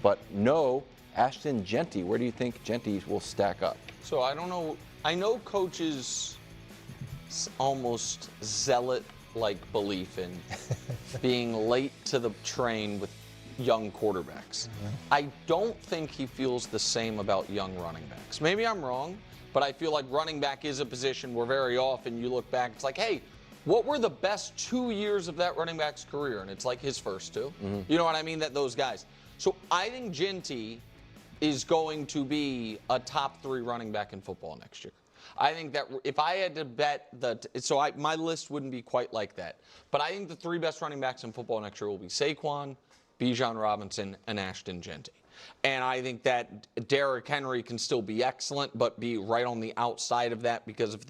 but no Ashton Jeanty. Where do you think Jeanty will stack up? So I don't know. I know coaches almost zealot-like belief in being late to the train with young quarterbacks. I don't think he feels the same about young running backs. Maybe I'm wrong, but I feel like running back is a position where very often you look back, it's like, hey, what were the best 2 years of that running back's career? And it's like his first two. You know what I mean? Those guys. So I think Jeanty is going to be a top 3 running back in football next year. I think that if I had to bet my list wouldn't be quite like that. But I think the 3 best running backs in football next year will be Saquon, Bijan Robinson, and Ashton Jeanty. And I think that Derrick Henry can still be excellent, but be right on the outside of that because of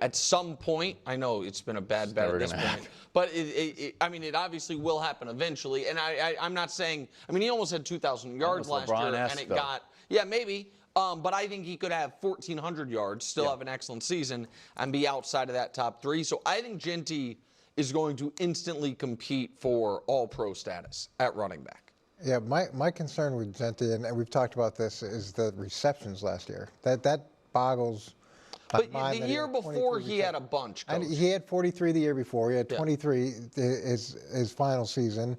at some point, I know it's been a bad bet at this point, but it obviously will happen eventually. And I'm not saying, he almost had 2,000 yards last year, and it got, maybe. But I think he could have 1,400 yards, still have an excellent season, and be outside of that top 3. So I think Jeanty is going to instantly compete for all-pro status at running back. Yeah, my concern with Jeanty, and we've talked about this, is the receptions last year. That boggles my mind. But the year before, he had a bunch, Coach. And he had 43 the year before. He had 23 his final season.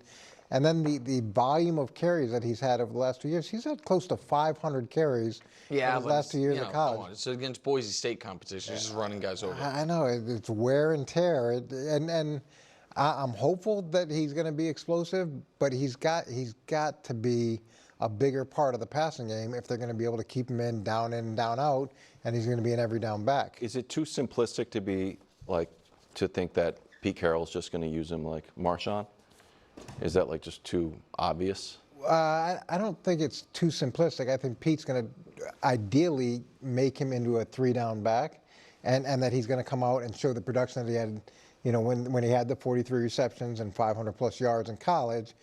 And then the volume of carries that he's had over the last 2 years, he's had close to 500 carries over the last 2 years of college. It's against Boise State competition. He's just running guys over. I know. It's wear and tear. And I'm hopeful that he's going to be explosive, but he's got to be a bigger part of the passing game if they're going to be able to keep him in, down out, and he's going to be an every down back. Is it too simplistic to think that Pete Carroll's just going to use him like Marshawn? Is that just too obvious? I don't think it's too simplistic. I think Pete's going to ideally make him into a 3-down back, and that he's going to come out and show the production that he had, when he had the 43 receptions and 500-plus yards in college.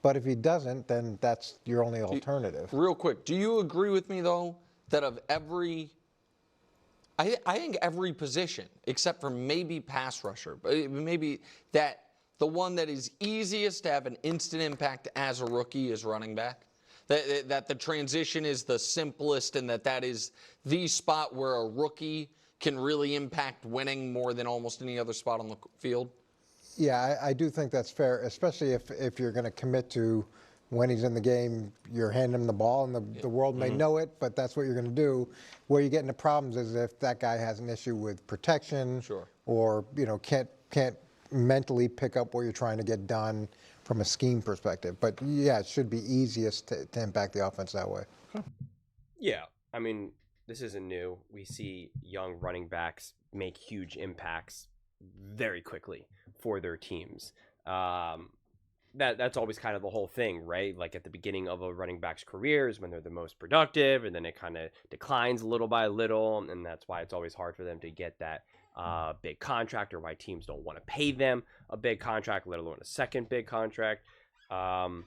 But if he doesn't, then that's your only alternative. Real quick, do you agree with me, though, that of I think every position, except for maybe pass rusher, but maybe that the one that is easiest to have an instant impact as a rookie is running back? That the transition is the simplest, and that is the spot where a rookie can really impact winning more than almost any other spot on the field? Yeah, I do think that's fair, especially if you're going to commit to when he's in the game, you're handing him the ball, and the world may know it, but that's what you're going to do. Where you get into problems is if that guy has an issue with protection, or can't mentally pick up what you're trying to get done from a scheme perspective. But yeah, it should be easiest to impact the offense that way. Yeah, this isn't new. We see young running backs make huge impacts very quickly for their teams. That's always kind of the whole thing, right? Like at the beginning of a running back's career is when they're the most productive, and then it kind of declines little by little, and that's why it's always hard for them to get that big contract, or why teams don't want to pay them a big contract, let alone a second big contract. First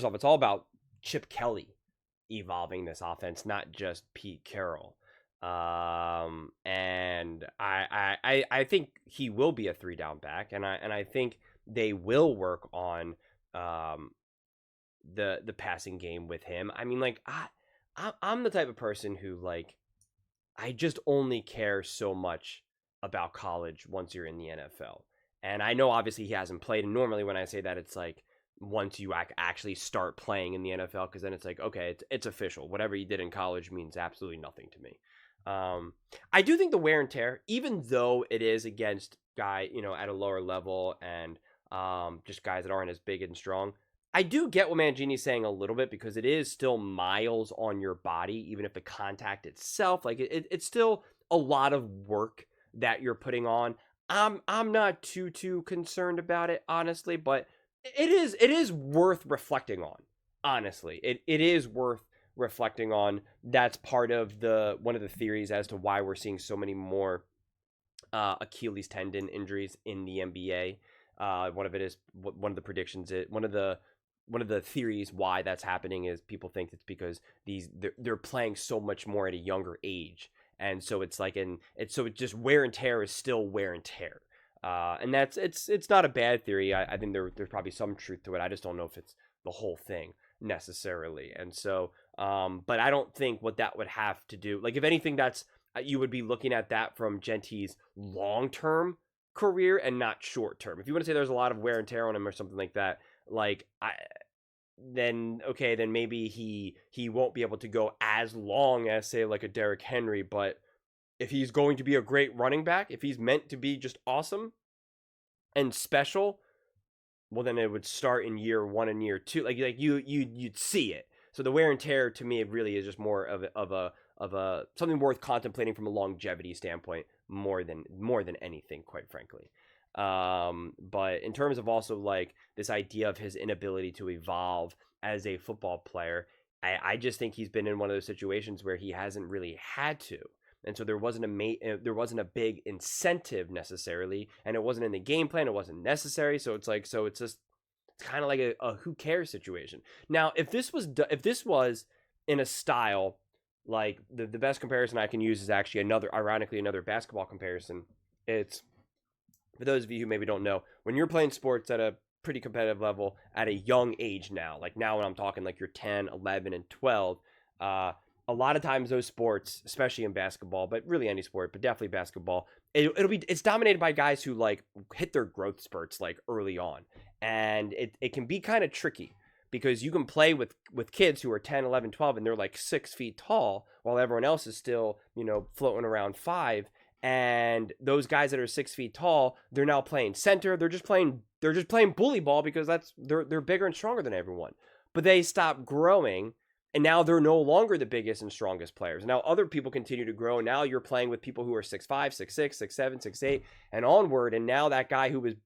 off, it's all about Chip Kelly evolving this offense, not just Pete Carroll. And I think he will be a 3-down back, and I think they will work on the passing game with him. I'm the type of person who I just only care so much about college once you're in the NFL. And I know obviously he hasn't played, and normally when I say that, it's once you actually start playing in the NFL, because then it's okay, it's official. Whatever you did in college means absolutely nothing to me. I do think the wear and tear, even though it is against guy, at a lower level, and just guys that aren't as big and strong, I do get what Mangini's saying a little bit, because it is still miles on your body, even if the contact itself, it's still a lot of work that you're putting on. I'm not too concerned about it, honestly, but it is worth reflecting on. Honestly, it is worth reflecting on. That's part of one of the theories as to why we're seeing so many more Achilles tendon injuries in the NBA. One of the predictions, one of the theories why that's happening is people think it's because they're playing so much more at a younger age, and so it's just wear and tear is still wear and tear. And it's not a bad theory. I think there's probably some truth to it. I just don't know if it's the whole thing necessarily. And so, but I don't think what that would have to do, like if anything, that's you would be looking at that from Jeanty's long-term career and not short-term. If you want to say there's a lot of wear and tear on him or something like that, like then maybe he won't be able to go as long as say like a Derrick Henry. But if he's going to be a great running back, if he's meant to be just awesome and special, well then it would start in year 1 and year 2. Like you'd see it. So the wear and tear to me, it really is just more of a something worth contemplating from a longevity standpoint more than anything, quite frankly. But in terms of also like this idea of his inability to evolve as a football player, I just think he's been in one of those situations where he hasn't really had to. And so there wasn't a big incentive necessarily, and it wasn't in the game plan. It wasn't necessary. So it's kind of like a who cares situation. Now, if this was in a style, like the best comparison I can use is actually another basketball comparison. It's, for those of you who maybe don't know, when you're playing sports at a pretty competitive level at a young age now, like now when I'm talking like you're 10, 11, and 12, a lot of times those sports, especially in basketball, but really any sport, but definitely basketball, it's dominated by guys who like hit their growth spurts like early on. And it can be kind of tricky because you can play with kids who are 10, 11, 12, and they're like 6 feet tall while everyone else is still, floating around 5. And those guys that are 6 feet tall, they're now playing center. They're just playing bully ball because they're bigger and stronger than everyone. But they stop growing, and now they're no longer the biggest and strongest players. Now other people continue to grow. Now you're playing with people who are 6'5", 6'6", 6'7", 6'8", and onward. And now that guy who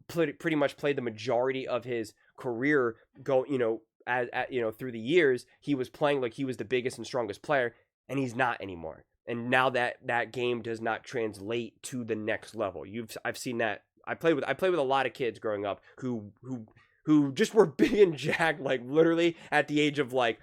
pretty much played the majority of his career through the years, he was playing like he was the biggest and strongest player, and he's not anymore. And now that game does not translate to the next level. I've seen that. I played with a lot of kids growing up who just were big and jacked, like literally at the age of like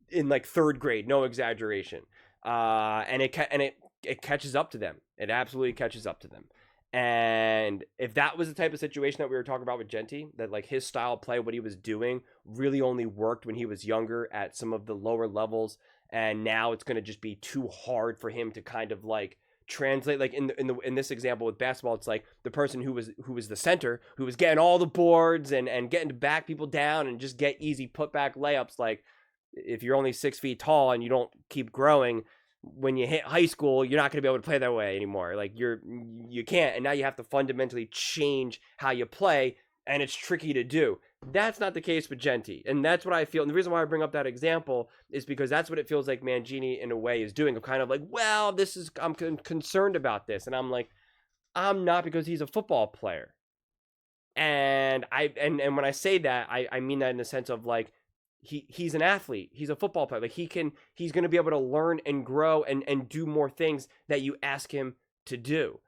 in like 3rd grade, no exaggeration. And it catches up to them. It absolutely catches up to them. And if that was the type of situation that we were talking about with Jeanty, that like his style of play, what he was doing really only worked when he was younger at some of the lower levels, and now it's going to just be too hard for him to kind of like translate. Like in this example with basketball, it's like the person who was the center, who was getting all the boards and getting to back people down and just get easy putback layups. Like if you're only 6 feet tall and you don't keep growing, when you hit high school, you're not going to be able to play that way anymore. Like you can't, and now you have to fundamentally change how you play, and it's tricky to do. That's not the case with Jeanty, and that's what I feel. And the reason why I bring up that example is because that's what it feels like Mangini in a way is doing. I'm kind of like, well, I'm concerned about this, and I'm like, I'm not, because he's a football player, and when I say that, I mean that in the sense of like, he's an athlete. He's a football player. Like he's going to be able to learn and grow and do more things that you ask him to do.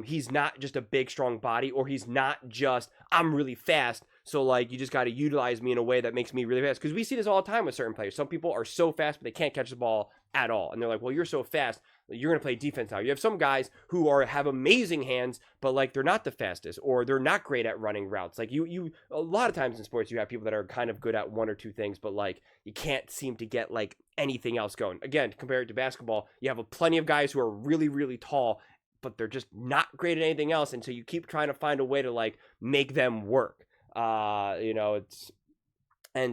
He's not just a big, strong body, or he's not just, I'm really fast, so like you just got to utilize me in a way that makes me really fast. Because we see this all the time with certain players. Some people are so fast, but they can't catch the ball at all. And they're like, well, you're so fast, you're going to play defense now. You have some guys who have amazing hands, but like they're not the fastest, or they're not great at running routes. Like you a lot of times in sports, you have people that are kind of good at one or two things, but like you can't seem to get like anything else going. Again, compared to basketball, you have plenty of guys who are really, really tall, but they're just not great at anything else. And so you keep trying to find a way to like make them work. And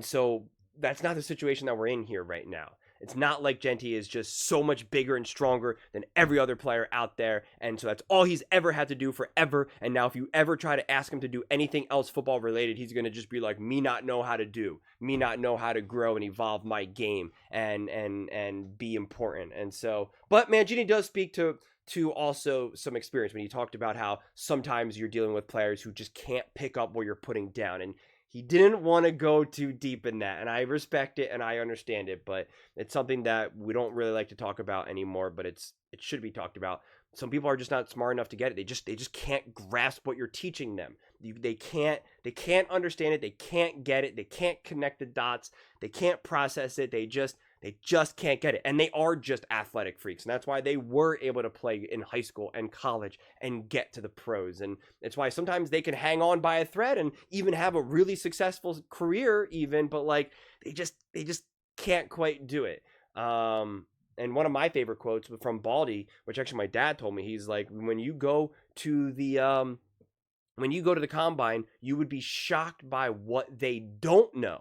so that's not the situation that we're in here right now. It's not like Jeanty is just so much bigger and stronger than every other player out there. And so that's all he's ever had to do forever. And now if you ever try to ask him to do anything else football related, he's going to just be like, me not know how to grow and evolve my game and be important. And so, but Mangini does speak to also some experience when he talked about how sometimes you're dealing with players who just can't pick up what you're putting down. And he didn't want to go too deep in that, and I respect it and I understand it, but it's something that we don't really like to talk about anymore, but it should be talked about. Some people are just not smart enough to get it. They just can't grasp what you're teaching them. They can't understand it. They can't get it. They can't connect the dots. They can't process it. They They just can't get it. And they are just athletic freaks. And that's why they were able to play in high school and college and get to the pros. And it's why sometimes they can hang on by a thread and even have a really successful career even, but like they just can't quite do it. And one of my favorite quotes from Baldy, which actually my dad told me, he's like, when you go to the combine, you would be shocked by what they don't know.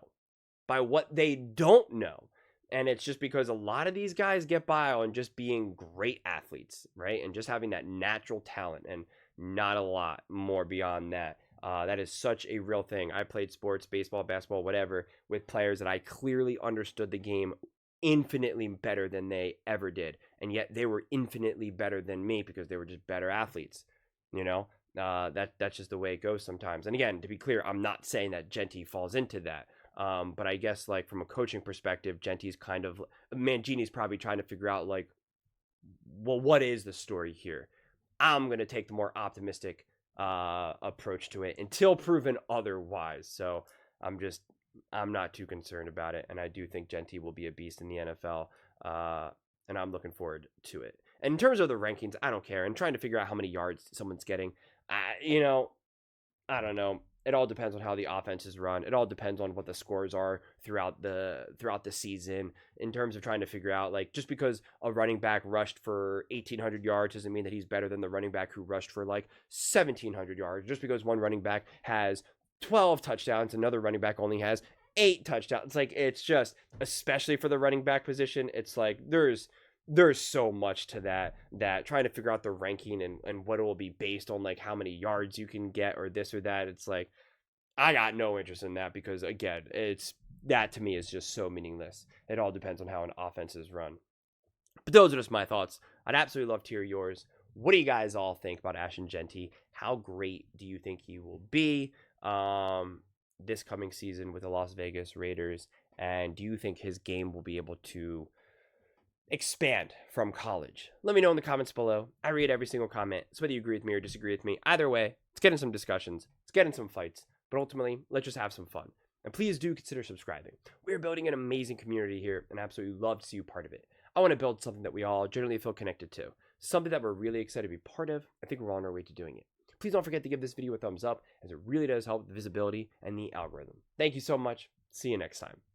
And it's just because a lot of these guys get by on just being great athletes, right? And just having that natural talent and not a lot more beyond that. That is such a real thing. I played sports, baseball, basketball, whatever, with players that I clearly understood the game infinitely better than they ever did. And yet they were infinitely better than me because they were just better athletes, you know? That's just the way it goes sometimes. And again, to be clear, I'm not saying that Jeanty falls into that. But I guess like from a coaching perspective, Jeanty's Jeanty's probably trying to figure out like, well, what is the story here? I'm going to take the more optimistic approach to it until proven otherwise. So I'm not too concerned about it. And I do think Jeanty will be a beast in the NFL. And I'm looking forward to it. And in terms of the rankings, I don't care. And trying to figure out how many yards someone's getting, I don't know. It all depends on how the offense is run. It all depends on what the scores are throughout the season in terms of trying to figure out, like, just because a running back rushed for 1,800 yards doesn't mean that he's better than the running back who rushed for like 1,700 yards. Just because one running back has 12 touchdowns, another running back only has 8 touchdowns. It's like, it's just, especially for the running back position, it's like there's so much to that trying to figure out the ranking and what it will be based on, like how many yards you can get or this or that. It's like, I got no interest in that because again, that to me is just so meaningless. It all depends on how an offense is run. But those are just my thoughts. I'd absolutely love to hear yours. What do you guys all think about Ashton Jeanty? How great do you think he will be this coming season with the Las Vegas Raiders? And do you think his game will be able to expand from college? Let me know in the comments below. I read every single comment. So whether you agree with me or disagree with me, either way, let's get in some discussions. Let's get in some fights. But ultimately, let's just have some fun. And please do consider subscribing. We're building an amazing community here and absolutely love to see you part of it. I want to build something that we all generally feel connected to. Something that we're really excited to be part of. I think we're on our way to doing it. Please don't forget to give this video a thumbs up as it really does help the visibility and the algorithm. Thank you so much. See you next time.